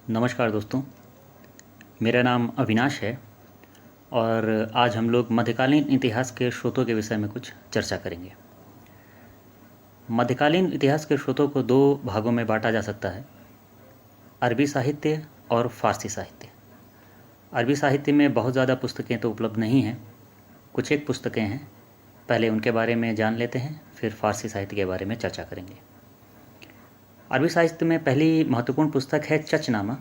नमस्कार दोस्तों, मेरा नाम अविनाश है और आज हम लोग मध्यकालीन इतिहास के स्रोतों के विषय में कुछ चर्चा करेंगे। मध्यकालीन इतिहास के स्रोतों को दो भागों में बांटा जा सकता है, अरबी साहित्य और फ़ारसी साहित्य। अरबी साहित्य में बहुत ज़्यादा पुस्तकें तो उपलब्ध नहीं हैं, कुछ एक पुस्तकें हैं। पहले उनके बारे में जान लेते हैं, फिर फ़ारसी साहित्य के बारे में चर्चा करेंगे। अरबी साहित्य में पहली महत्वपूर्ण पुस्तक है चचनामा।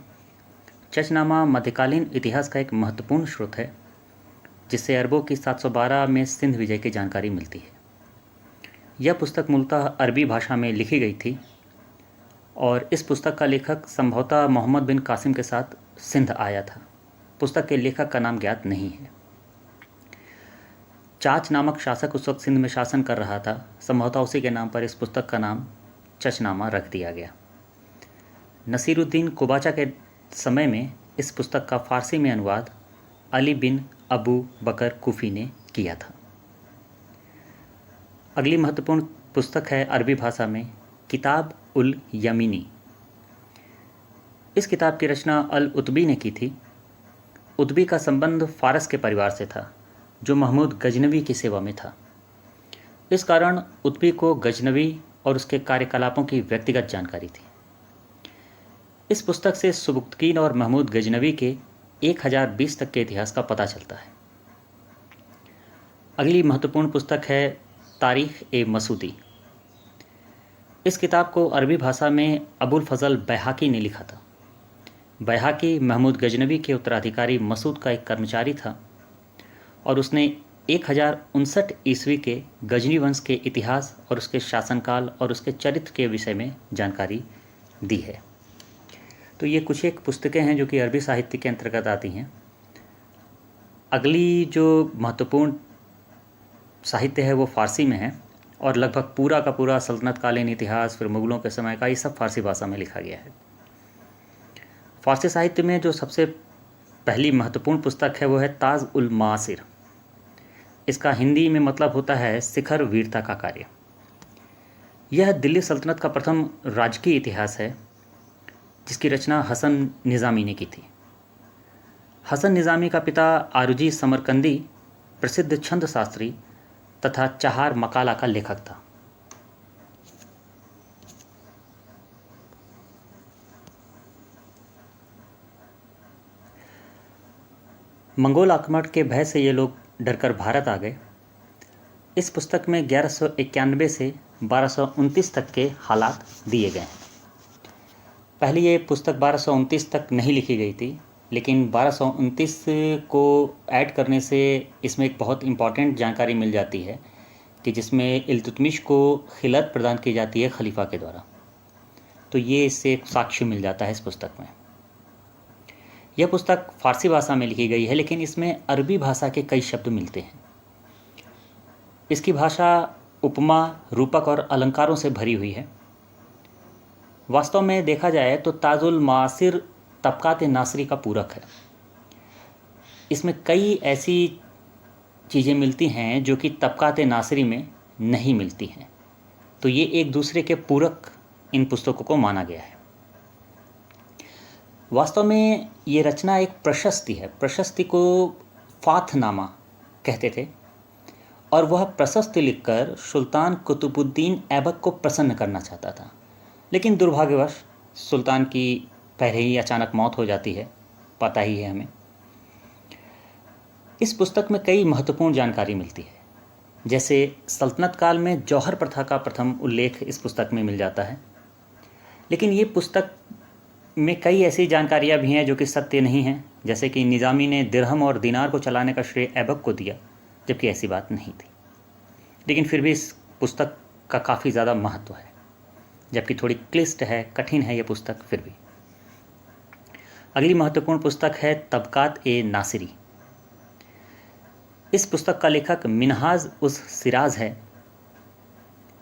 चचनामा मध्यकालीन इतिहास का एक महत्वपूर्ण स्रोत है, जिससे अरबों की 712 में सिंध विजय की जानकारी मिलती है। यह पुस्तक मूलतः अरबी भाषा में लिखी गई थी और इस पुस्तक का लेखक संभवतः मोहम्मद बिन कासिम के साथ सिंध आया था। पुस्तक के लेखक का नाम ज्ञात नहीं है। चाच नामक शासक उस वक्त सिंध में शासन कर रहा था, संभवतः उसी के नाम पर इस पुस्तक का नाम चचनामा रख दिया गया। नसीरुद्दीन कुबाचा के समय में इस पुस्तक का फ़ारसी में अनुवाद अली बिन अबू बकर कुफ़ी ने किया था। अगली महत्वपूर्ण पुस्तक है अरबी भाषा में किताब उल यमीनी। इस किताब की रचना अल उतबी ने की थी। उतबी का संबंध फ़ारस के परिवार से था, जो महमूद गजनवी की सेवा में था। इस कारण उतबी को गजनवी और उसके कार्यकलापों की व्यक्तिगत जानकारी थी। इस पुस्तक से सुबुक्तकीन और महमूद गजनवी के 1020 तक के इतिहास का पता चलता है। अगली महत्वपूर्ण पुस्तक है तारीख़ ए मसूदी। इस किताब को अरबी भाषा में अबुल फजल बैहाकी ने लिखा था। बैहाकी महमूद गजनवी के उत्तराधिकारी मसूद का एक कर्मचारी था और उसने 1059 ईस्वी के गजनी वंश के इतिहास और उसके शासनकाल और उसके चरित्र के विषय में जानकारी दी है। तो ये कुछ एक पुस्तकें हैं जो कि अरबी साहित्य के अंतर्गत आती हैं। अगली जो महत्वपूर्ण साहित्य है वो फ़ारसी में है और लगभग पूरा का पूरा सल्तनतकालीन इतिहास, फिर मुग़लों के समय का, ये सब फ़ारसी भाषा में लिखा गया है। फ़ारसी साहित्य में जो सबसे पहली महत्वपूर्ण पुस्तक है वो है ताज उल मासिर। इसका हिंदी में मतलब होता है शिखर वीरता का कार्य। यह दिल्ली सल्तनत का प्रथम राजकीय इतिहास है, जिसकी रचना हसन निज़ामी ने की थी। हसन निज़ामी का पिता आरुजी समरकंदी प्रसिद्ध छंद शास्त्री तथा चहार मकाला का लेखक था। मंगोल आक्रमण के भय से ये लोग डरकर भारत आ गए। इस पुस्तक में 1191 से 1229 तक के हालात दिए गए हैं। पहले ये पुस्तक 1229 तक नहीं लिखी गई थी, लेकिन 1229 को ऐड करने से इसमें एक बहुत इम्पॉर्टेंट जानकारी मिल जाती है कि जिसमें इल्तुतमिश को खिलत प्रदान की जाती है खलीफा के द्वारा। तो ये इससे एक साक्ष्य मिल जाता है इस पुस्तक में। यह पुस्तक फ़ारसी भाषा में लिखी गई है, लेकिन इसमें अरबी भाषा के कई शब्द मिलते हैं। इसकी भाषा उपमा, रूपक और अलंकारों से भरी हुई है। वास्तव में देखा जाए तो ताजुल मासिर तबकात नासरी का पूरक है। इसमें कई ऐसी चीज़ें मिलती हैं जो कि तबकात नासरी में नहीं मिलती हैं, तो ये एक दूसरे के पूरक इन पुस्तकों को माना गया है। वास्तव में ये रचना एक प्रशस्ति है। प्रशस्ति को फाथनामा कहते थे और वह प्रशस्ति लिखकर सुल्तान कुतुबुद्दीन ऐबक को प्रसन्न करना चाहता था, लेकिन दुर्भाग्यवश सुल्तान की पहले ही अचानक मौत हो जाती है, पता ही है हमें। इस पुस्तक में कई महत्वपूर्ण जानकारी मिलती है, जैसे सल्तनत काल में जौहर प्रथा का प्रथम उल्लेख इस पुस्तक में मिल जाता है। लेकिन ये पुस्तक में कई ऐसी जानकारियाँ भी हैं जो कि सत्य नहीं हैं, जैसे कि निज़ामी ने दिरहम और दिनार को चलाने का श्रेय ऐबक को दिया, जबकि ऐसी बात नहीं थी। लेकिन फिर भी इस पुस्तक का काफ़ी ज़्यादा महत्व है, जबकि थोड़ी क्लिष्ट है, कठिन है ये पुस्तक फिर भी। अगली महत्वपूर्ण पुस्तक है तबकात ए नासिरी। इस पुस्तक का लेखक मिनहाज उस सिराज है।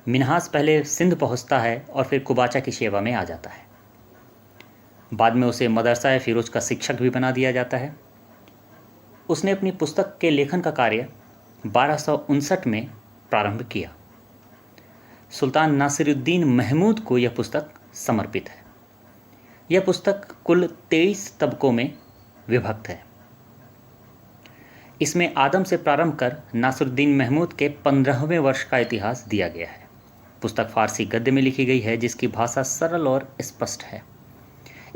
मिनहाज पहले सिंध पहुंचता है और फिर कुबाचा की सेवा में आ जाता है। बाद में उसे मदरसा फ़िरोज का शिक्षक भी बना दिया जाता है। उसने अपनी पुस्तक के लेखन का कार्य 1259 में प्रारंभ किया। सुल्तान नासिरुद्दीन महमूद को यह पुस्तक समर्पित है। यह पुस्तक कुल 23 तबकों में विभक्त है। इसमें आदम से प्रारंभ कर नासिरुद्दीन महमूद के 15वें वर्ष का इतिहास दिया गया है। पुस्तक फारसी गद्य में लिखी गई है, जिसकी भाषा सरल और स्पष्ट है।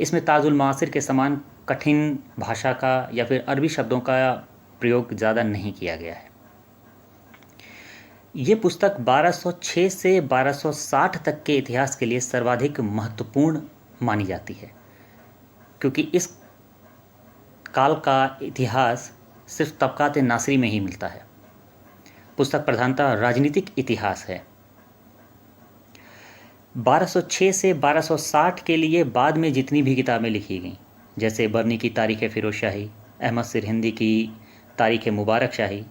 इसमें ताजुल मासिर के समान कठिन भाषा का या फिर अरबी शब्दों का प्रयोग ज़्यादा नहीं किया गया है। ये पुस्तक 1206 से 1260 तक के इतिहास के लिए सर्वाधिक महत्वपूर्ण मानी जाती है, क्योंकि इस काल का इतिहास सिर्फ तबकात नासरी में ही मिलता है। पुस्तक प्रधानतः राजनीतिक इतिहास है। 1206 से 1260 के लिए बाद में जितनी भी किताबें लिखी गईं, जैसे बर्नी की तारीख़ फ़िरोज़ शाही, अहमद सिरहिंदी की तारीख़ मुबारक शाही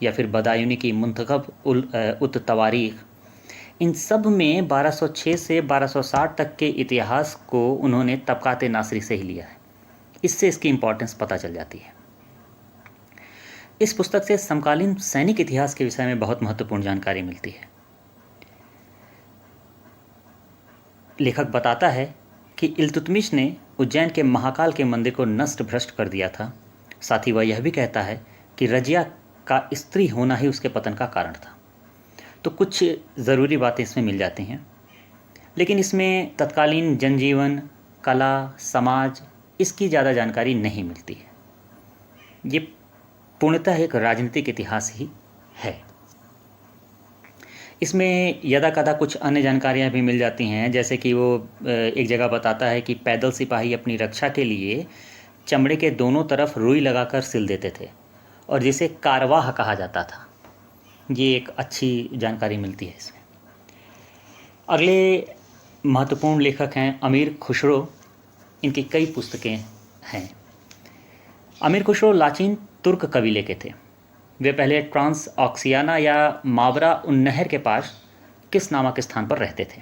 या फिर बदायूनी की मुंतखब उत तवारीख़, इन सब में 1206 से 1260 तक के इतिहास को उन्होंने तबकात नासरी से ही लिया है। इससे इसकी इम्पोर्टेंस पता चल जाती है। इस पुस्तक से समकालीन सैनिक इतिहास के विषय में बहुत महत्वपूर्ण जानकारी मिलती है। लेखक बताता है कि इल्तुतमिश ने उज्जैन के महाकाल के मंदिर को नष्ट भ्रष्ट कर दिया था। साथ ही वह यह भी कहता है कि रजिया का स्त्री होना ही उसके पतन का कारण था। तो कुछ ज़रूरी बातें इसमें मिल जाती हैं, लेकिन इसमें तत्कालीन जनजीवन, कला, समाज, इसकी ज़्यादा जानकारी नहीं मिलती है। ये पूर्णतः एक राजनीतिक इतिहास ही है। इसमें यदा कदा कुछ अन्य जानकारियाँ भी मिल जाती हैं, जैसे कि वो एक जगह बताता है कि पैदल सिपाही अपनी रक्षा के लिए चमड़े के दोनों तरफ रुई लगाकर सिल देते थे और जिसे कारवाह कहा जाता था। ये एक अच्छी जानकारी मिलती है इसमें। अगले महत्वपूर्ण लेखक हैं अमीर खुसरो। इनकी कई पुस्तकें हैं। अमीर खुसरो लाचीन तुर्क कबीले के थे। वे पहले ट्रांस ऑक्सियाना या मावरा उन नहर के पास किस नामक स्थान पर रहते थे।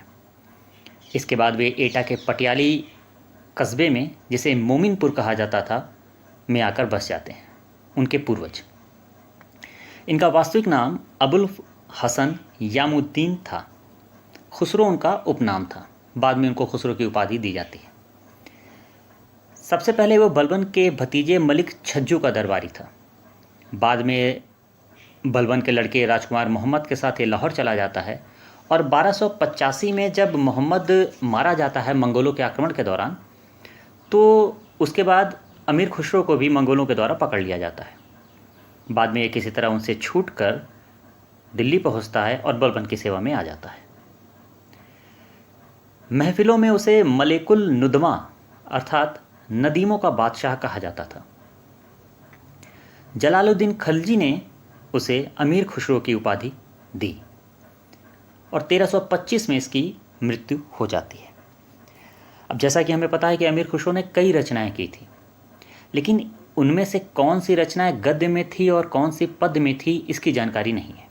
इसके बाद वे एटा के पटियाली कस्बे में, जिसे मोमिनपुर कहा जाता था, में आकर बस जाते हैं, उनके पूर्वज। इनका वास्तविक नाम अबुल हसन यामुद्दीन था। खुसरो उनका उपनाम था। बाद में उनको खुसरो की उपाधि दी जाती है। सबसे पहले वो बलबन के भतीजे मलिक छज्जू का दरबारी था। बाद में बलबन के लड़के राजकुमार मोहम्मद के साथ ये लाहौर चला जाता है और 1285 में जब मोहम्मद मारा जाता है मंगोलों के आक्रमण के दौरान, तो उसके बाद अमीर खुसरो को भी मंगोलों के द्वारा पकड़ लिया जाता है। बाद में ये किसी तरह उनसे छूटकर दिल्ली पहुंचता है और बलबन की सेवा में आ जाता है। महफिलों में उसे मलेकुल नुदमा अर्थात नदीमों का बादशाह कहा जाता था। जलालुद्दीन खलजी ने उसे अमीर खुसरो की उपाधि दी और 1325 में इसकी मृत्यु हो जाती है। अब जैसा कि हमें पता है कि अमीर खुसरो ने कई रचनाएं की थी, लेकिन उनमें से कौन सी रचनाएं गद्य में थी और कौन सी पद्य में थी, इसकी जानकारी नहीं है।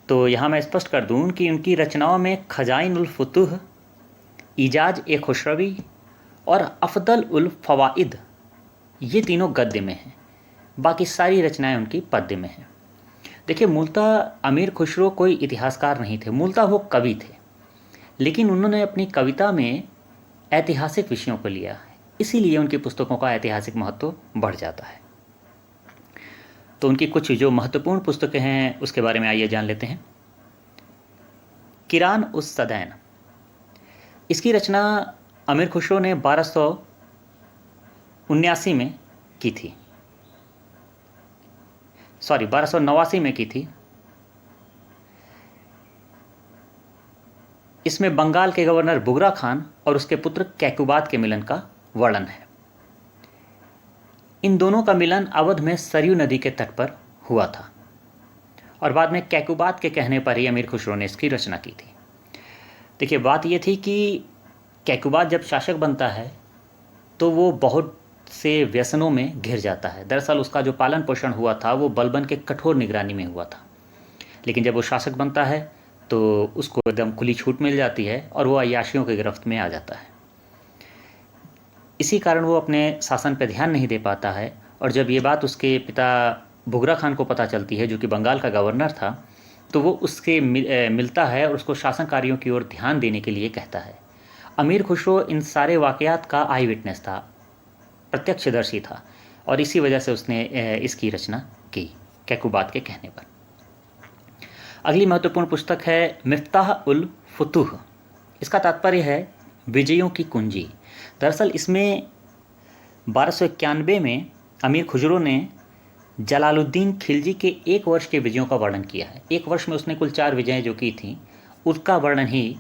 तो यहाँ मैं स्पष्ट कर दूँ कि उनकी रचनाओं में खजाइन उल फुतूह, इजाज ए खुसरवी और अफदल उल फवाइद, ये तीनों गद्य में हैं। बाकी सारी रचनाएं उनकी पद्य में हैं। देखिए, मूलतः अमीर खुसरो कोई इतिहासकार नहीं थे, मूलतः वो कवि थे, लेकिन उन्होंने अपनी कविता में ऐतिहासिक विषयों को लिया, इसीलिए उनकी पुस्तकों का ऐतिहासिक महत्व बढ़ जाता है। तो उनकी कुछ जो महत्वपूर्ण पुस्तकें हैं उसके बारे में आइए जान लेते हैं। किरान उस सदैन, इसकी रचना अमीर खुसरो ने 1289 में की थी, 1289 में की थी। इसमें बंगाल के गवर्नर बुगरा खान और उसके पुत्र कैकुबाद के मिलन का वर्णन है। इन दोनों का मिलन अवध में सरयू नदी के तट पर हुआ था और बाद में कैकुबाद के कहने पर ही अमीर खुसरो ने इसकी रचना की थी। देखिए, बात यह थी कि कैकुबाद जब शासक बनता है तो वो बहुत से व्यसनों में घिर जाता है। दरअसल उसका जो पालन पोषण हुआ था वो बलबन के कठोर निगरानी में हुआ था, लेकिन जब वो शासक बनता है तो उसको एकदम खुली छूट मिल जाती है और वो अय्याशियों की गिरफ्त में आ जाता है। इसी कारण वो अपने शासन पर ध्यान नहीं दे पाता है और जब ये बात उसके पिता बुगरा खान को पता चलती है, जो कि बंगाल का गवर्नर था, तो वो उसके मिलता है और उसको शासन कार्यों की ओर ध्यान देने के लिए कहता है। अमीर खुसरो इन सारे वाक़यात का आई विटनेस था, प्रत्यक्षदर्शी था, और इसी वजह से उसने इसकी रचना की, कैकुबात के कहने पर। अगली महत्वपूर्ण पुस्तक है मिफ्ताह उल फुतूह। इसका तात्पर्य है विजयों की कुंजी। दरअसल इसमें 1291 में अमीर खुसरो ने जलालुद्दीन खिलजी के 1 वर्ष के विजयों का वर्णन किया है। 1 वर्ष में उसने कुल 4 विजयें जो की थीं, उसका वर्णन ही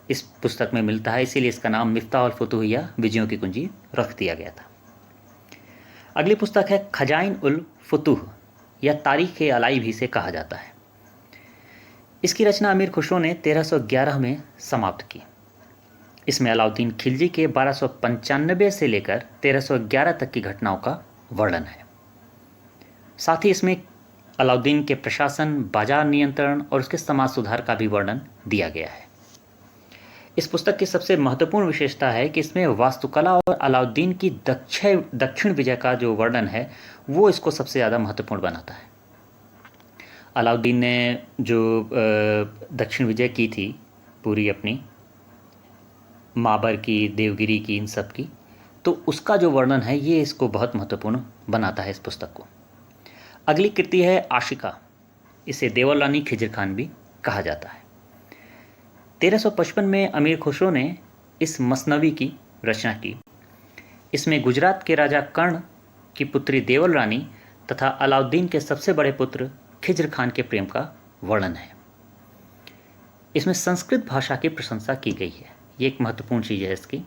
इस पुस्तक में मिलता है, इसीलिए इसका नाम मिफ्ताह उल फुतूह या विजयों की कुंजी रख दिया गया था। अगली पुस्तक है खजाइन उल फुतूह या तारीख़ अलाई भी से कहा जाता है। इसकी रचना अमीर खुसरो ने 1311 में समाप्त की। इसमें अलाउद्दीन खिलजी के 1295 से लेकर 1311 तक की घटनाओं का वर्णन है। साथ ही इसमें अलाउद्दीन के प्रशासन, बाजार नियंत्रण और उसके समाज सुधार का भी वर्णन दिया गया है। इस पुस्तक की सबसे महत्वपूर्ण विशेषता है कि इसमें वास्तुकला और अलाउद्दीन की दक्षिण विजय का जो वर्णन है वो इसको सबसे ज़्यादा महत्वपूर्ण बनाता है। अलाउद्दीन ने जो दक्षिण विजय की थी पूरी अपनी, माबर की, देवगिरी की, इन सब की, तो उसका जो वर्णन है ये इसको बहुत महत्वपूर्ण बनाता है इस पुस्तक को। अगली कृति है आशिका। इसे देवल रानी खिजर खान भी कहा जाता है। 1355 में अमीर खुसरो ने इस मसनवी की रचना की। इसमें गुजरात के राजा कर्ण की पुत्री देवल रानी तथा अलाउद्दीन के सबसे बड़े पुत्र खिजर खान के प्रेम का वर्णन है। इसमें संस्कृत भाषा की प्रशंसा की गई है, ये एक महत्वपूर्ण चीज़ है इसकी।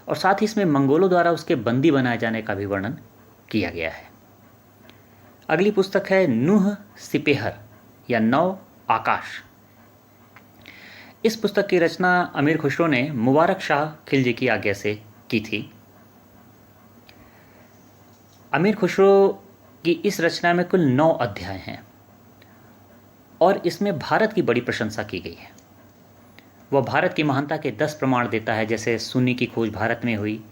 और साथ ही इसमें मंगोलों द्वारा उसके बंदी बनाए जाने का भी वर्णन किया गया है। अगली पुस्तक है नूह सिपेहर या नौ आकाश। इस पुस्तक की रचना अमीर खुसरो ने मुबारक शाह खिलजी की आज्ञा से की थी। अमीर खुसरो की इस रचना में कुल 9 अध्याय हैं और इसमें भारत की बड़ी प्रशंसा की गई है। वह भारत की महानता के 10 प्रमाण देता है, जैसे सुन्नी की खोज भारत में हुई,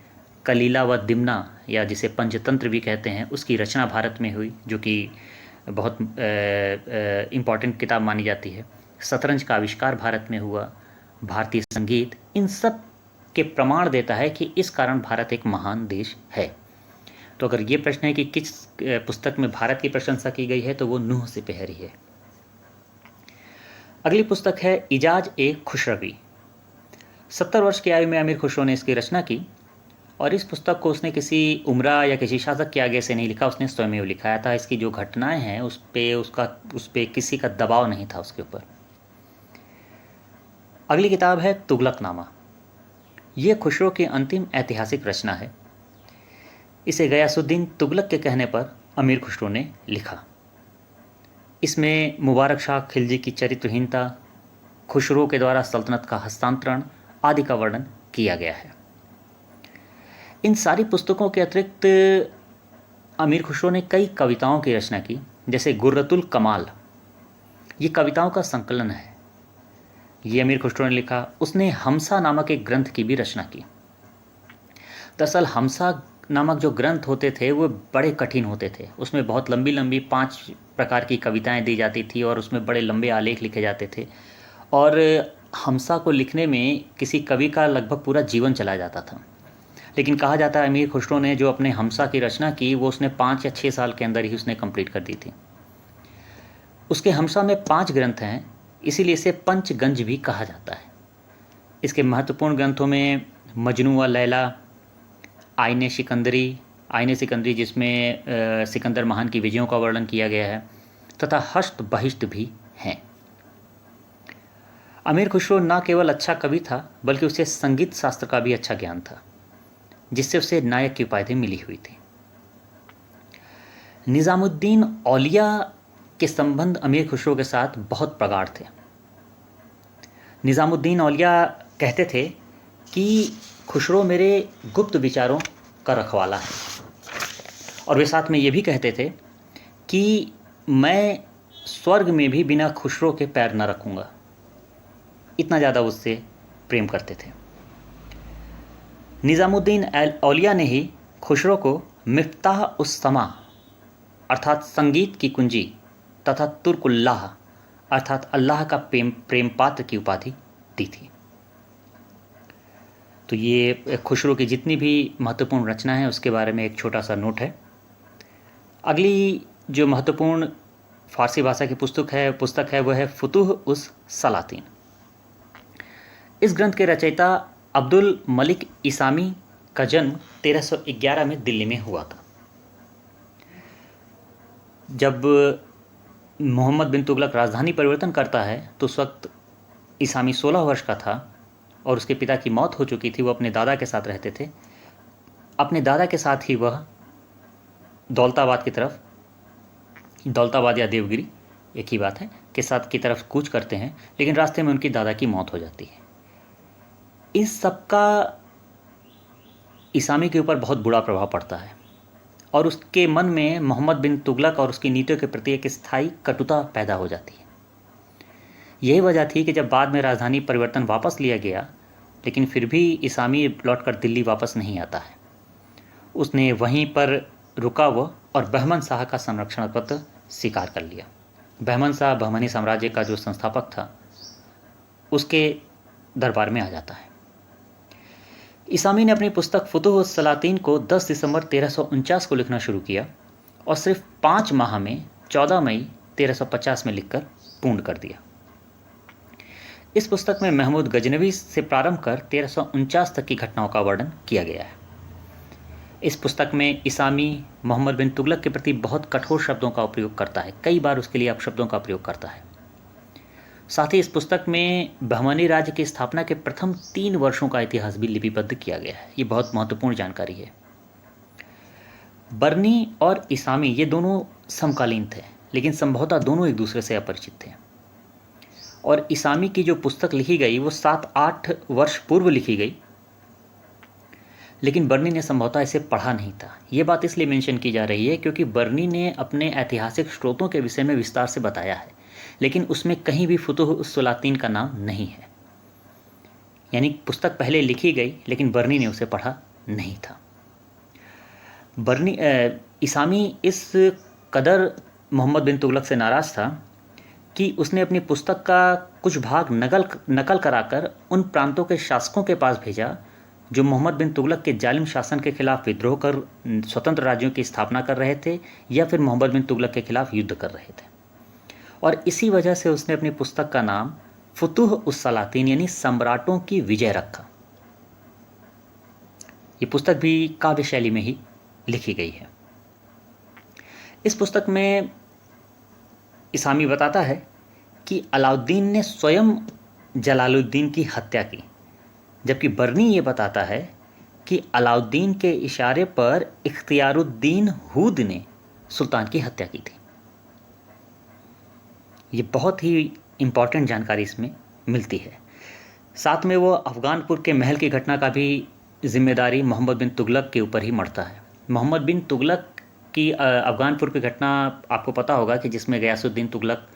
कलीला व दिमना या जिसे पंचतंत्र भी कहते हैं उसकी रचना भारत में हुई, जो कि बहुत इम्पॉर्टेंट किताब मानी जाती है, शतरंज का आविष्कार भारत में हुआ, भारतीय संगीत, इन सब के प्रमाण देता है कि इस कारण भारत एक महान देश है। तो अगर ये प्रश्न है कि किस पुस्तक में भारत की प्रशंसा की गई है तो वो नूह सिपेहर ही है। अगली पुस्तक है इजाज ए खुशरवी। 70 वर्ष की आयु में अमीर खुसरो ने इसकी रचना की और इस पुस्तक को उसने किसी उमरा या किसी शासक के आगे से नहीं लिखा, उसने स्वयं लिखाया था। इसकी जो घटनाएं हैं उस पे किसी का दबाव नहीं था उसके ऊपर। अगली किताब है तुगलकनामा। ये खुसरो की अंतिम ऐतिहासिक रचना है। इसे गयासुद्दीन तुगलक के कहने पर अमीर खुसरो ने लिखा। इसमें मुबारक शाह खिलजी की चरित्रहीनता, खुसरो के द्वारा सल्तनत का हस्तांतरण आदि का वर्णन किया गया है। इन सारी पुस्तकों के अतिरिक्त अमीर खुसरो ने कई कविताओं की रचना की, जैसे गुर्रतुल कमाल। ये कविताओं का संकलन है, ये अमीर खुसरो ने लिखा। उसने हमसा नामक एक ग्रंथ की भी रचना की। दरअसल हमसा नामक जो ग्रंथ होते थे वो बड़े कठिन होते थे। उसमें बहुत लंबी लंबी 5 प्रकार की कविताएं दी जाती थी और उसमें बड़े लंबे आलेख लिखे जाते थे। और हमसा को लिखने में किसी कवि का लगभग पूरा जीवन चला जाता था। लेकिन कहा जाता है अमीर खुसरो ने जो अपने हमसा की रचना की वो उसने 5 या 6 साल के अंदर ही उसने कंप्लीट कर दी थी। उसके हमसा में 5 ग्रंथ हैं, इसीलिए इसे पंचगंज भी कहा जाता है। इसके महत्वपूर्ण ग्रंथों में मजनू व लैला, आईने सिकंदरी जिसमें सिकंदर महान की विजयों का वर्णन किया गया है, तथा हष्ट बहिष्ट भी हैं। अमीर खुसरो न केवल अच्छा कवि था बल्कि उसे संगीत शास्त्र का भी अच्छा ज्ञान था, जिससे उसे नायक की उपाधि मिली हुई थी। निज़ामुद्दीन औलिया के संबंध अमीर खुसरो के साथ बहुत प्रगाढ़ थे। निज़ामुद्दीन औलिया कहते थे कि खुसरो मेरे गुप्त विचारों का रखवाला है, और वे साथ में ये भी कहते थे कि मैं स्वर्ग में भी बिना खुसरो के पैर न रखूँगा। इतना ज़्यादा उससे प्रेम करते थे। निज़ामुद्दीन औलिया ने ही खुसरो को मिफ्ताह उस समा अर्थात संगीत की कुंजी तथा तुर्कुल्लाह अर्थात अल्लाह का प्रेम पात्र की उपाधि दी थी। तो ये खुसरो की जितनी भी महत्वपूर्ण रचना है उसके बारे में एक छोटा सा नोट है। अगली जो महत्वपूर्ण फ़ारसी भाषा की पुस्तक है वह है फुतूह उस सलातीन। इस ग्रंथ के रचयिता अब्दुल मलिक इसामी का जन्म 1311 में दिल्ली में हुआ था। जब मोहम्मद बिन तुगलक राजधानी परिवर्तन करता है तो उस वक्त इसामी 16 वर्ष का था और उसके पिता की मौत हो चुकी थी। वो अपने दादा के साथ रहते थे। अपने दादा के साथ ही वह दौलताबाद की तरफ, दौलताबाद या देवगिरी एक ही बात है, के साथ की तरफ कूच करते हैं, लेकिन रास्ते में उनकी दादा की मौत हो जाती है। इस सब का इसामी के ऊपर बहुत बुरा प्रभाव पड़ता है और उसके मन में मोहम्मद बिन तुगलक और उसकी नीतियों के प्रति एक स्थायी कटुता पैदा हो जाती है। यही वजह थी कि जब बाद में राजधानी परिवर्तन वापस लिया गया, लेकिन फिर भी इसामी लौटकर दिल्ली वापस नहीं आता है। उसने वहीं पर रुका हुआ और बहमन शाह का संरक्षण पत्र स्वीकार कर लिया। बहमन शाह बहमनी साम्राज्य का जो संस्थापक था, उसके दरबार में आ जाता है। इसामी ने अपनी पुस्तक फुतूह सलातीन को 10 दिसंबर 1349 को लिखना शुरू किया और सिर्फ 5 माह में 14 मई 1350 में लिखकर पूर्ण कर दिया। इस पुस्तक में महमूद गजनवी से प्रारंभ कर 1349 तक की घटनाओं का वर्णन किया गया है। इस पुस्तक में इसामी मोहम्मद बिन तुगलक के प्रति बहुत कठोर शब्दों का उपयोग करता है, कई बार उसके लिए अपशब्दों का प्रयोग करता है। साथ ही इस पुस्तक में बहमनी राज्य की स्थापना के प्रथम 3 वर्षों का इतिहास भी लिपिबद्ध किया गया है। ये बहुत महत्वपूर्ण जानकारी है। बर्नी और इसामी ये दोनों समकालीन थे, लेकिन संभवतः दोनों एक दूसरे से अपरिचित थे। और इसामी की जो पुस्तक लिखी गई वो 7-8 वर्ष पूर्व लिखी गई, लेकिन बर्नी ने संभवतः इसे पढ़ा नहीं था। ये बात इसलिए मेंशन की जा रही है क्योंकि बर्नी ने अपने ऐतिहासिक स्रोतों के विषय में विस्तार से बताया है, लेकिन उसमें कहीं भी फुतूह उस सलातीन का नाम नहीं है। यानी पुस्तक पहले लिखी गई, लेकिन बर्नी ने उसे पढ़ा नहीं था। इसामी इस कदर मोहम्मद बिन तुगलक से नाराज़ था कि उसने अपनी पुस्तक का कुछ भाग नकल कराकर उन प्रांतों के शासकों के पास भेजा जो मोहम्मद बिन तुगलक के जालिम शासन के खिलाफ विद्रोह कर स्वतंत्र राज्यों की स्थापना कर रहे थे या फिर मोहम्मद बिन तुगलक के खिलाफ युद्ध कर रहे थे। और इसी वजह से उसने अपनी पुस्तक का नाम फुतूह उस सलातीन यानी सम्राटों की विजय रखा। ये पुस्तक भी काव्य शैली में ही लिखी गई है। इस पुस्तक में इसामी बताता है कि अलाउद्दीन ने स्वयं जलालुद्दीन की हत्या की, जबकि बर्नी ये बताता है कि अलाउद्दीन के इशारे पर इख्तियारुद्दीन हूद ने सुल्तान की हत्या की थी। ये बहुत ही इम्पॉर्टेंट जानकारी इसमें मिलती है। साथ में वो अफ़गानपुर के महल की घटना का भी जिम्मेदारी मोहम्मद बिन तुगलक के ऊपर ही मढ़ता है। मोहम्मद बिन तुगलक की अफ़गानपुर की घटना आपको पता होगा कि जिसमें गयासुद्दीन तुगलक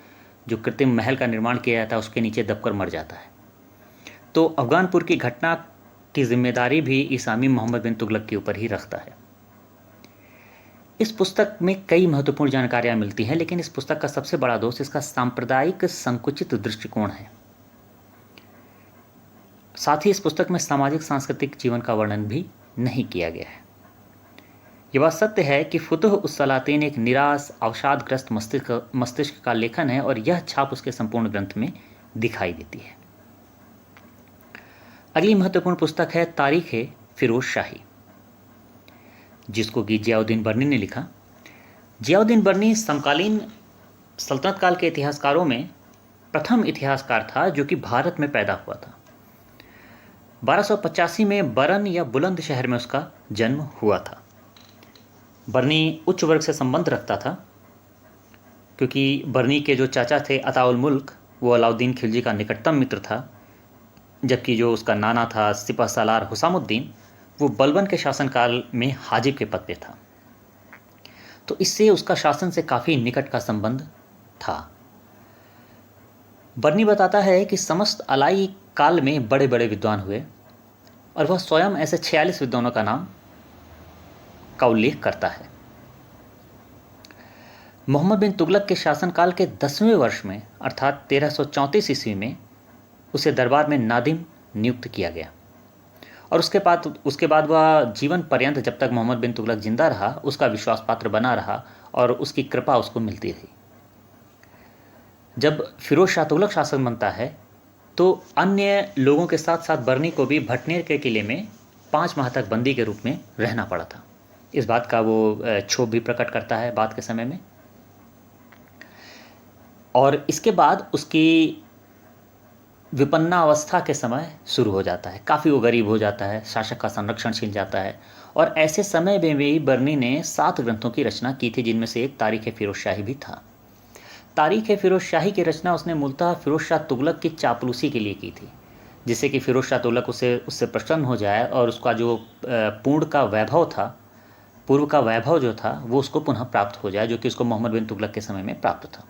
जो कृत्रिम महल का निर्माण किया था उसके नीचे दबकर मर जाता है। तो अफ़गानपुर की घटना की जिम्मेदारी भी इसामी मोहम्मद बिन तुगलक के ऊपर ही रखता है। इस पुस्तक में कई महत्वपूर्ण जानकारियाँ मिलती हैं, लेकिन इस पुस्तक का सबसे बड़ा दोष इसका सांप्रदायिक संकुचित दृष्टिकोण है। साथ ही इस पुस्तक में सामाजिक सांस्कृतिक जीवन का वर्णन भी नहीं किया गया है। ये बात सत्य है कि फुतूह उस सलातीन एक निराश अवसादग्रस्त मस्तिष्क का लेखन है और यह छाप उसके संपूर्ण ग्रंथ में दिखाई देती है। अगली महत्वपूर्ण पुस्तक है तारीख फिरोज शाही, जिसको कि जियाउद्दीन बर्नी ने लिखा। जियाउद्दीन बर्नी समकालीन सल्तनत काल के इतिहासकारों में प्रथम इतिहासकार था जो कि भारत में पैदा हुआ था। 1285 में बरन या बुलंद शहर में उसका जन्म हुआ था। बर्नी उच्च वर्ग से संबंध रखता था क्योंकि बर्नी के जो चाचा थे अताउल मुल्क वो अलाउद्दीन खिलजी का निकटतम मित्र था, जबकि जो उसका नाना था सिपह सालार हुसामुद्दीन वो बलबन के शासनकाल में हाजिब के पद पे था। तो इससे उसका शासन से काफ़ी निकट का संबंध था। बर्नी बताता है कि समस्त अलाई काल में बड़े बड़े विद्वान हुए और वह स्वयं ऐसे 46 विद्वानों का उल्लेख करता है। मोहम्मद बिन तुगलक के शासनकाल के 10वें वर्ष में अर्थात 1334 ईस्वी में उसे दरबार में नादिम नियुक्त किया गया और उसके बाद वह जीवन पर्यंत, जब तक मोहम्मद बिन तुगलक जिंदा रहा, उसका विश्वास पात्र बना रहा और उसकी कृपा उसको मिलती रही। जब फिरोज शाह तुगलक शासक बनता है तो अन्य लोगों के साथ साथ बर्नी को भी भटनेर के किले में 5 माह तक बंदी के रूप में रहना पड़ा था। इस बात का वो क्षोभ भी प्रकट करता है बाद के समय में। और इसके बाद उसकी विपन्नावस्था के समय शुरू हो जाता है। काफ़ी वो गरीब हो जाता है, शासक का संरक्षण छिन जाता है। और ऐसे समय में भी बर्नी ने 7 ग्रंथों की रचना की थी, जिनमें से एक तारीख़ फ़िरोज़ शाही भी था। तारीख़ फ़िरोज़ शाही की रचना उसने मूलतः फ़िरोज़ शाह तुगलक की चापलूसी के लिए की थी, जिससे कि फ़िरोज़ शाह तुगलक उससे प्रसन्न हो जाए और उसका जो पूर्व का वैभव जो था वो उसको पुनः प्राप्त हो जाए, जो कि उसको मोहम्मद बिन तुगलक के समय में प्राप्त था।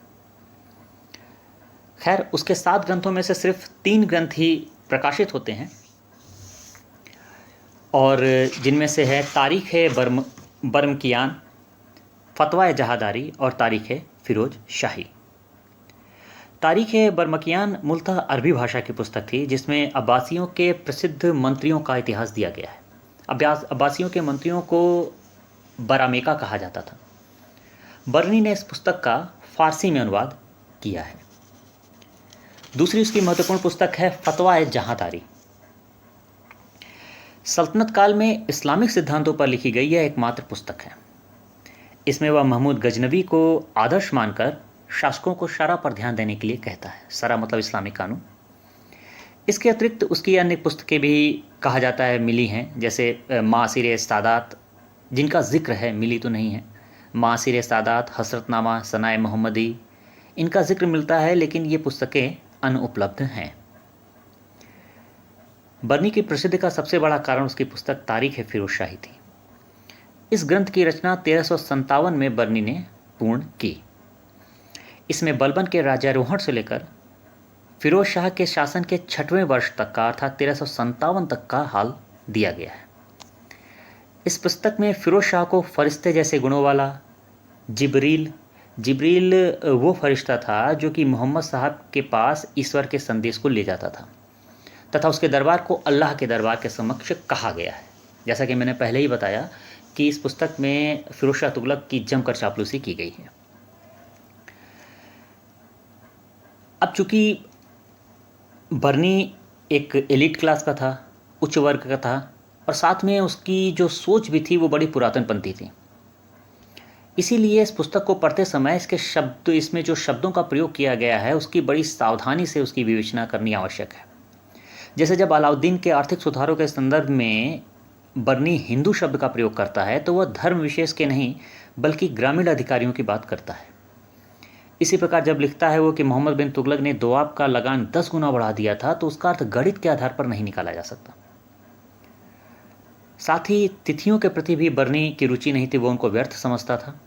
खैर, उसके 7 ग्रंथों में से सिर्फ 3 ग्रंथ ही प्रकाशित होते हैं, और जिनमें से है तारीख़ बर्मकियान, फतवा जहादारी और तारीख़ फ़िरोज़ शाही। तारीख़ बर्मकियान मूलतः अरबी भाषा की पुस्तक थी, जिसमें अब्बासियों के प्रसिद्ध मंत्रियों का इतिहास दिया गया है। अब्बासियों के मंत्रियों को बरामेका कहा जाता था। बर्नी ने इस पुस्तक का फ़ारसी में अनुवाद किया है। दूसरी उसकी महत्वपूर्ण पुस्तक है फतवा जहादारी। सल्तनत काल में इस्लामिक सिद्धांतों पर लिखी गई यह एकमात्र पुस्तक है। इसमें वह महमूद गजनवी को आदर्श मानकर शासकों को शरा पर ध्यान देने के लिए कहता है। शरा मतलब इस्लामिक कानून। इसके अतिरिक्त उसकी अन्य पुस्तकें भी कहा जाता है मिली हैं, जैसे मासिर सादात, जिनका जिक्र है, मिली तो नहीं है। मासिर सादात, हसरतनामा, सनाए मोहम्मदी, इनका जिक्र मिलता है, लेकिन ये पुस्तकें अनुपलब्ध हैं। बर्नी की प्रसिद्धि का सबसे बड़ा कारण उसकी पुस्तक तारीख़ फ़िरोज़ शाही थी। इस ग्रंथ की रचना 1357 में बर्नी ने पूर्ण की। इसमें बलबन के राज्यारोहण से लेकर फ़िरोज़ शाह के शासन के 6वें वर्ष तक का, अर्थात 1357 तक का हाल दिया गया है। इस पुस्तक में फ़िरोज़ शाह को फरिश्ते जैसे गुणों वाला जिब्रील वो फरिश्ता था जो कि मोहम्मद साहब के पास ईश्वर के संदेश को ले जाता था, तथा उसके दरबार को अल्लाह के दरबार के समक्ष कहा गया है। जैसा कि मैंने पहले ही बताया कि इस पुस्तक में फ़िरोज़ शाह तुगलक की जमकर चापलूसी की गई है। अब चूँकि बर्नी एक एलिट क्लास का था, उच्च वर्ग का था, और साथ में उसकी जो सोच भी थी वो बड़ी पुरातनपंथी थी। इसीलिए इस पुस्तक को पढ़ते समय इसमें जो शब्दों का प्रयोग किया गया है उसकी बड़ी सावधानी से उसकी विवेचना करनी आवश्यक है। जैसे जब अलाउद्दीन के आर्थिक सुधारों के संदर्भ में बर्नी हिंदू शब्द का प्रयोग करता है तो वह धर्म विशेष के नहीं बल्कि ग्रामीण अधिकारियों की बात करता है। इसी प्रकार जब लिखता है वो कि मोहम्मद बिन तुगलक ने दोआब का लगान 10 गुना बढ़ा दिया था, तो उसका अर्थ गणित के आधार पर नहीं निकाला जा सकता। साथ ही तिथियों के प्रति भी बर्नी की रुचि नहीं थी, वो उनको व्यर्थ समझता था।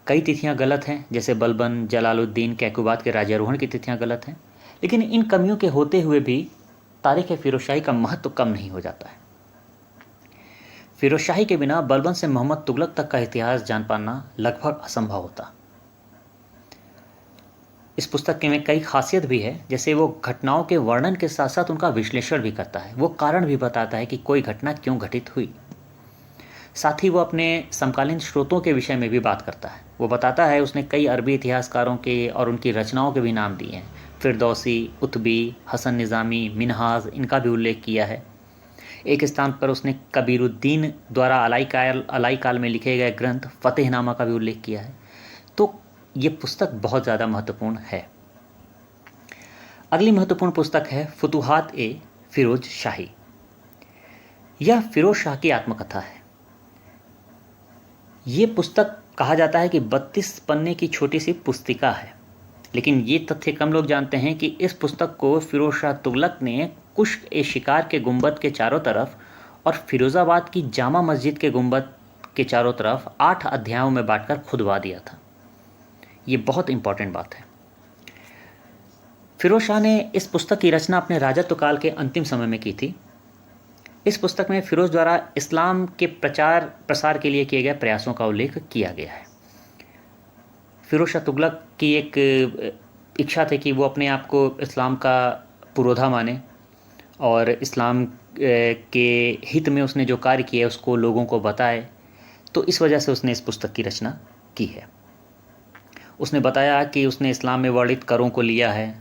कई तिथियां गलत हैं, जैसे बलबन, जलालुद्दीन, कैकुबात के राज्यारोहण की तिथियां गलत हैं, लेकिन इन कमियों के होते हुए भी तारीख़ फ़िरोज़ शाही का महत्व कम नहीं हो जाता है। फ़िरोज़ शाही के बिना बलबन से मोहम्मद तुगलक तक का इतिहास जान पाना लगभग असंभव होता। इस पुस्तक में कई खासियत भी है, जैसे वो घटनाओं के वर्णन के साथ साथ उनका विश्लेषण भी करता है। वो कारण भी बताता है कि कोई घटना क्यों घटित हुई। साथ ही वो अपने समकालीन स्रोतों के विषय में भी बात करता है। वो बताता है उसने कई अरबी इतिहासकारों के और उनकी रचनाओं के भी नाम दिए हैं। फिरदौसी, उतबी, हसन निज़ामी, मिनहाज, इनका भी उल्लेख किया है। एक स्थान पर उसने कबीरुद्दीन द्वारा अलाई काल में लिखे गए ग्रंथ फ़तेहनामा का भी उल्लेख किया है। तो ये पुस्तक बहुत ज़्यादा महत्वपूर्ण है। अगली महत्वपूर्ण पुस्तक है फुतूहात फ़िरोज़ शाही। यह फ़िरोज़ शाह की आत्मकथा है। ये पुस्तक कहा जाता है कि 32 पन्ने की छोटी सी पुस्तिका है, लेकिन ये तथ्य कम लोग जानते हैं कि इस पुस्तक को फ़िरोज़ शाह तुगलक ने कुश्क-ए-शिकार के गुंबद के चारों तरफ और फिरोज़ाबाद की जामा मस्जिद के गुंबद के चारों तरफ 8 अध्यायों में बांटकर खुदवा दिया था। ये बहुत इंपॉर्टेंट बात है। फ़िरोज़ शाह ने इस पुस्तक की रचना अपने राजत्व काल के अंतिम समय में की थी। इस पुस्तक में फ़िरोज़ द्वारा इस्लाम के प्रचार प्रसार के लिए किए गए प्रयासों का उल्लेख किया गया है। फ़िरोज़ शाह तुगलक की एक इच्छा थी कि वो अपने आप को इस्लाम का पुरोधा माने और इस्लाम के हित में उसने जो कार्य किए उसको लोगों को बताए, तो इस वजह से उसने इस पुस्तक की रचना की है। उसने बताया कि उसने इस्लाम में वर्णित करों को लिया है,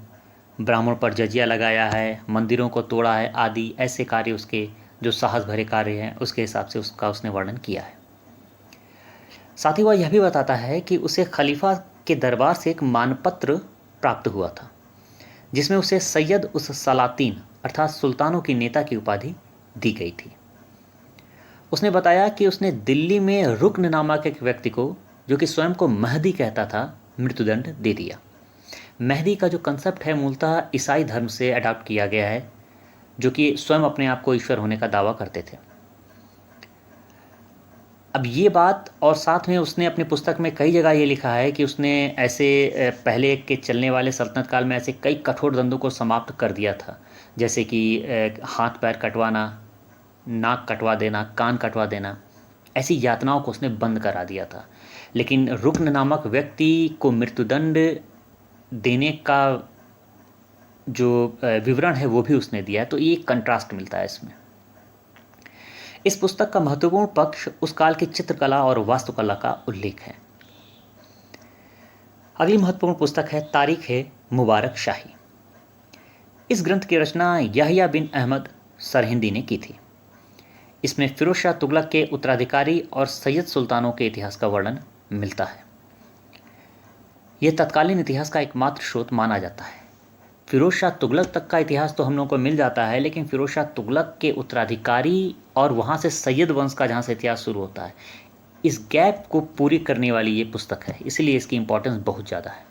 ब्राह्मण पर जजिया लगाया है, मंदिरों को तोड़ा है, आदि ऐसे कार्य उसके जो साहस भरे कार्य हैं उसके हिसाब से उसका उसने वर्णन किया है। साथ ही वह यह भी बताता है कि उसे खलीफा के दरबार से एक मानपत्र प्राप्त हुआ था जिसमें उसे सैयद उस सलातीन अर्थात सुल्तानों की नेता की उपाधि दी गई थी। उसने बताया कि उसने दिल्ली में रुक्न नामक एक व्यक्ति को, जो कि स्वयं को महदी कहता था, मृत्युदंड दे दिया। महदी का जो कंसेप्ट है मूलतः ईसाई धर्म से अडॉप्ट किया गया है, जो कि स्वयं अपने आप को ईश्वर होने का दावा करते थे। अब ये बात, और साथ में उसने अपनी पुस्तक में कई जगह ये लिखा है कि उसने ऐसे पहले के चलने वाले सल्तनत काल में ऐसे कई कठोर दंडों को समाप्त कर दिया था, जैसे कि हाथ पैर कटवाना, नाक कटवा देना, कान कटवा देना, ऐसी यातनाओं को उसने बंद करा दिया था। लेकिन रुक्न नामक व्यक्ति को मृत्युदंड देने का जो विवरण है वो भी उसने दिया है, तो ये कंट्रास्ट मिलता है इसमें। इस पुस्तक का महत्वपूर्ण पक्ष उस काल की चित्रकला और वास्तुकला का उल्लेख है। अगली महत्वपूर्ण पुस्तक है तारीख ए मुबारक शाही। इस ग्रंथ की रचना याहिया बिन अहमद सरहिंदी ने की थी। इसमें फिरोज शाह तुगलक के उत्तराधिकारी और सैयद सुल्तानों के इतिहास का वर्णन मिलता है। यह तत्कालीन इतिहास का एकमात्र स्रोत माना जाता है। फिरोज शाह तुगलक तक का इतिहास तो हम लोगों को मिल जाता है, लेकिन फिरोज शाह तुगलक के उत्तराधिकारी और वहाँ से सैयद वंश का जहाँ से इतिहास शुरू होता है, इस गैप को पूरी करने वाली ये पुस्तक है, इसलिए इसकी इंपॉर्टेंस बहुत ज़्यादा है।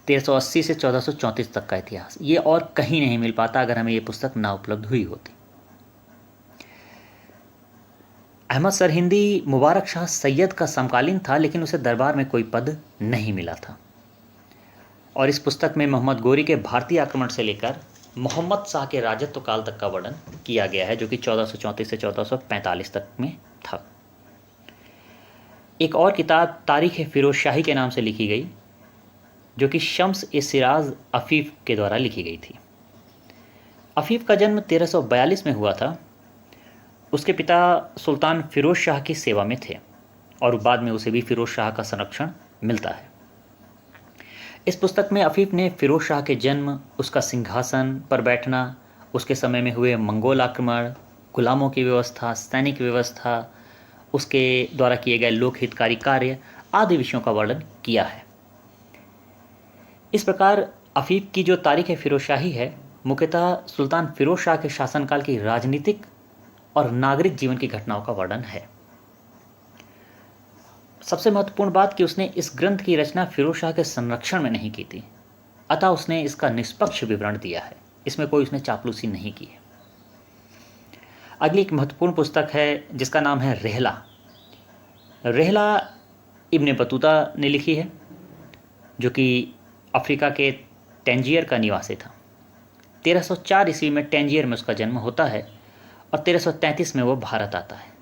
1380 से 1434 तक का इतिहास ये और कहीं नहीं मिल पाता अगर हमें ये पुस्तक ना उपलब्ध हुई होती। अहमद सरहिंदी मुबारक शाह सैयद का समकालीन था, लेकिन उसे दरबार में कोई पद नहीं मिला था। और इस पुस्तक में मोहम्मद गोरी के भारतीय आक्रमण से लेकर मोहम्मद शाह के राजत्व काल तक का वर्णन किया गया है, जो कि 1434 से 1445 तक में था। एक और किताब तारीख फिरोज शाही के नाम से लिखी गई, जो कि शम्स ए सिराज अफीफ के द्वारा लिखी गई थी। अफीफ का जन्म 1342 में हुआ था। उसके पिता सुल्तान फिरोज शाह की सेवा में थे और बाद में उसे भी फिरोज शाह का संरक्षण मिलता है। इस पुस्तक में अफीफ ने फिरोज शाह के जन्म, उसका सिंहासन पर बैठना, उसके समय में हुए मंगोल आक्रमण, गुलामों की व्यवस्था, सैनिक व्यवस्था, उसके द्वारा किए गए लोकहितकारी कार्य आदि विषयों का वर्णन किया है। इस प्रकार अफीफ की जो तारीख फिरोजशाही है मुख्यतः सुल्तान फिरोज शाह के शासनकाल की राजनीतिक और नागरिक जीवन की घटनाओं का वर्णन है। सबसे महत्वपूर्ण बात कि उसने इस ग्रंथ की रचना फिरोज शाह के संरक्षण में नहीं की थी, अतः उसने इसका निष्पक्ष विवरण दिया है, इसमें कोई उसने चापलूसी नहीं की है। अगली एक महत्वपूर्ण पुस्तक है जिसका नाम है रेहला। रेहला इब्ने बतूता ने लिखी है, जो कि अफ्रीका के टैंजियर का निवासी था। 1304 ईस्वी में टैंजियर में उसका जन्म होता है और 1333 में वो भारत आता है।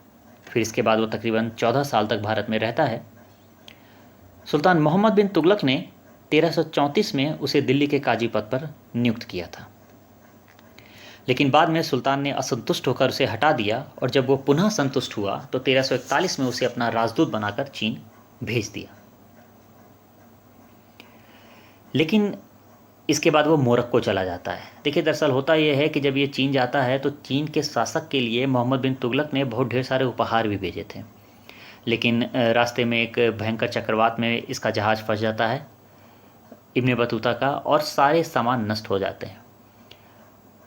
फिर इसके बाद वो तकरीबन 14 साल तक भारत में रहता है। सुल्तान मोहम्मद बिन तुगलक ने 1334 में उसे दिल्ली के काजी पद पर नियुक्त किया था, लेकिन बाद में सुल्तान ने असंतुष्ट होकर उसे हटा दिया और जब वो पुनः संतुष्ट हुआ तो 1341 में उसे अपना राजदूत बनाकर चीन भेज दिया। लेकिन इसके बाद वो मोरक्को चला जाता है। देखिए, दरअसल होता यह है कि जब ये चीन जाता है तो चीन के शासक के लिए मोहम्मद बिन तुगलक ने बहुत ढेर सारे उपहार भी भेजे थे, लेकिन रास्ते में एक भयंकर चक्रवात में इसका जहाज़ फंस जाता है इब्ने बतूता का और सारे सामान नष्ट हो जाते हैं।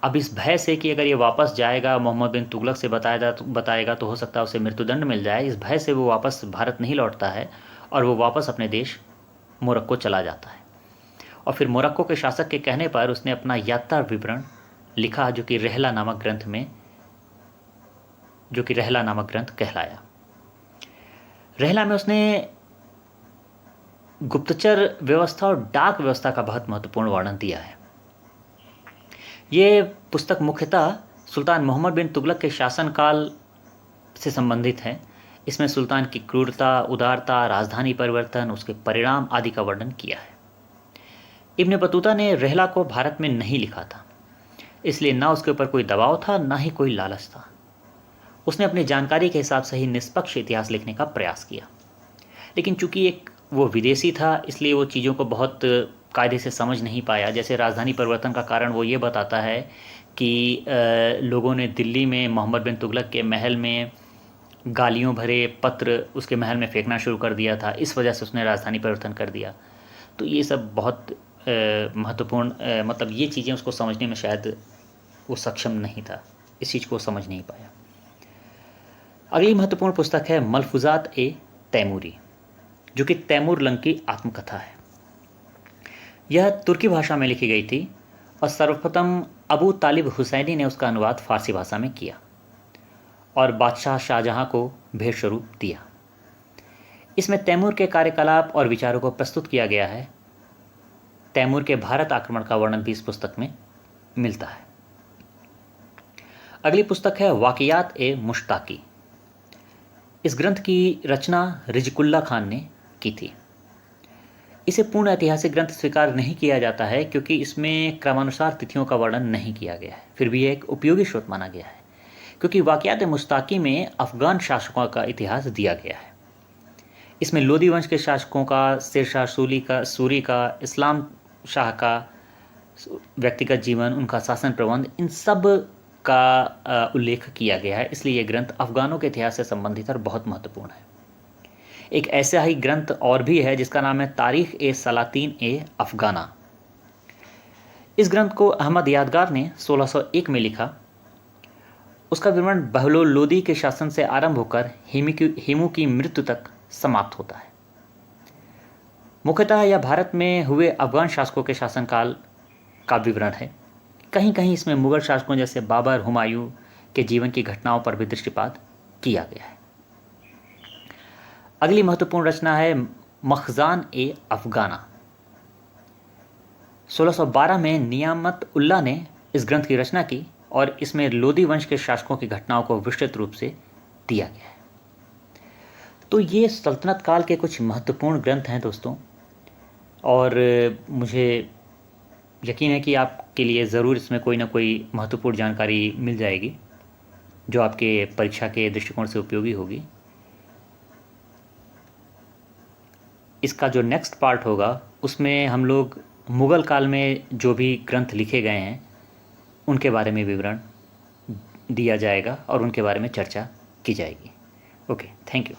अब इस भय से कि अगर ये वापस जाएगा मोहम्मद बिन तुगलक से बताएगा तो हो सकता है उसे मृत्युदंड मिल जाए, इस भय से वो वापस भारत नहीं लौटता है और वो वापस अपने देश मोरक्को चला जाता है। और फिर मोरक्को के शासक के कहने पर उसने अपना यात्रा विवरण लिखा, जो कि रेहला नामक ग्रंथ कहलाया। रेहला में उसने गुप्तचर व्यवस्था और डाक व्यवस्था का बहुत महत्वपूर्ण वर्णन दिया है। ये पुस्तक मुख्यतः सुल्तान मोहम्मद बिन तुगलक के शासनकाल से संबंधित है। इसमें सुल्तान की क्रूरता, उदारता, राजधानी परिवर्तन, उसके परिणाम आदि का वर्णन किया है। इब्ने बतूता ने रेहला को भारत में नहीं लिखा था। इसलिए ना उसके ऊपर कोई दबाव था, ना ही कोई लालच था। उसने अपनी जानकारी के हिसाब से ही निष्पक्ष इतिहास लिखने का प्रयास किया। लेकिन चूंकि एक वो विदेशी था, इसलिए वो चीज़ों को बहुत कायदे से समझ नहीं पाया। जैसे राजधानी परिवर्तन का कारण वो ये बताता है कि लोगों ने दिल्ली में मोहम्मद बिन तुगलक के महल में गालियों भरे पत्र उसके महल में फेंकना शुरू कर दिया था, इस वजह से उसने राजधानी परिवर्तन कर दिया। तो ये सब बहुत महत्वपूर्ण, मतलब ये चीज़ें उसको समझने में शायद वो सक्षम नहीं था, इस चीज़ को समझ नहीं पाया। अगली महत्वपूर्ण पुस्तक है मलफूजात ए तैमूरी, जो कि तैमूर लंग की आत्मकथा है। यह तुर्की भाषा में लिखी गई थी और सर्वप्रथम अबू तालिब हुसैनी ने उसका अनुवाद फारसी भाषा में किया और बादशाह शाहजहां को भेंट स्वरूप दिया। इसमें तैमूर के कार्यकलाप और विचारों को प्रस्तुत किया गया है। तैमूर के भारत आक्रमण का वर्णन भी इस पुस्तक में मिलता है। अगली पुस्तक है वाक़ियात ए मुश्ताकी। इस ग्रंथ की रचना रिजकुल्ला खान ने की थी। इसे पूर्ण ऐतिहासिक ग्रंथ स्वीकार नहीं किया जाता है क्योंकि इसमें क्रमानुसार तिथियों का वर्णन नहीं किया गया है। फिर भी यह एक उपयोगी स्रोत माना गया है क्योंकि वाक़ियात ए मुश्ताकी में अफ़गान शासकों का इतिहास दिया गया है। इसमें लोदी वंश के शासकों का, शेरशाह सूरी का, इस्लाम शाह का व्यक्तिगत जीवन, उनका शासन प्रबंध, इन सब का उल्लेख किया गया है। इसलिए यह ग्रंथ अफ़गानों के इतिहास से संबंधित और बहुत महत्वपूर्ण है। एक ऐसा ही ग्रंथ और भी है जिसका नाम है तारीख़ ए सलातीन ए अफ़गाना। इस ग्रंथ को अहमद यादगार ने 1601 में लिखा। उसका विवरण बहलोल लोदी के शासन से आरंभ होकर हिमू की मृत्यु तक समाप्त होता है। मुख्यतः यह भारत में हुए अफ़गान शासकों के शासनकाल का विवरण है। कहीं कहीं इसमें मुग़ल शासकों जैसे बाबर, हुमायूं के जीवन की घटनाओं पर भी दृष्टिपात किया गया है। अगली महत्वपूर्ण रचना है मखज़ान ए अफ़गाना। 1612 में नियामत उल्लाह ने इस ग्रंथ की रचना की और इसमें लोदी वंश के शासकों की घटनाओं को विस्तृत रूप से दिया गया है। तो ये सल्तनत काल के कुछ महत्वपूर्ण ग्रंथ हैं दोस्तों, और मुझे यकीन है कि आपके लिए ज़रूर इसमें कोई ना कोई महत्वपूर्ण जानकारी मिल जाएगी जो आपके परीक्षा के दृष्टिकोण से उपयोगी होगी। इसका जो नेक्स्ट पार्ट होगा उसमें हम लोग मुग़ल काल में जो भी ग्रंथ लिखे गए हैं उनके बारे में विवरण दिया जाएगा और उनके बारे में चर्चा की जाएगी। Okay, thank you.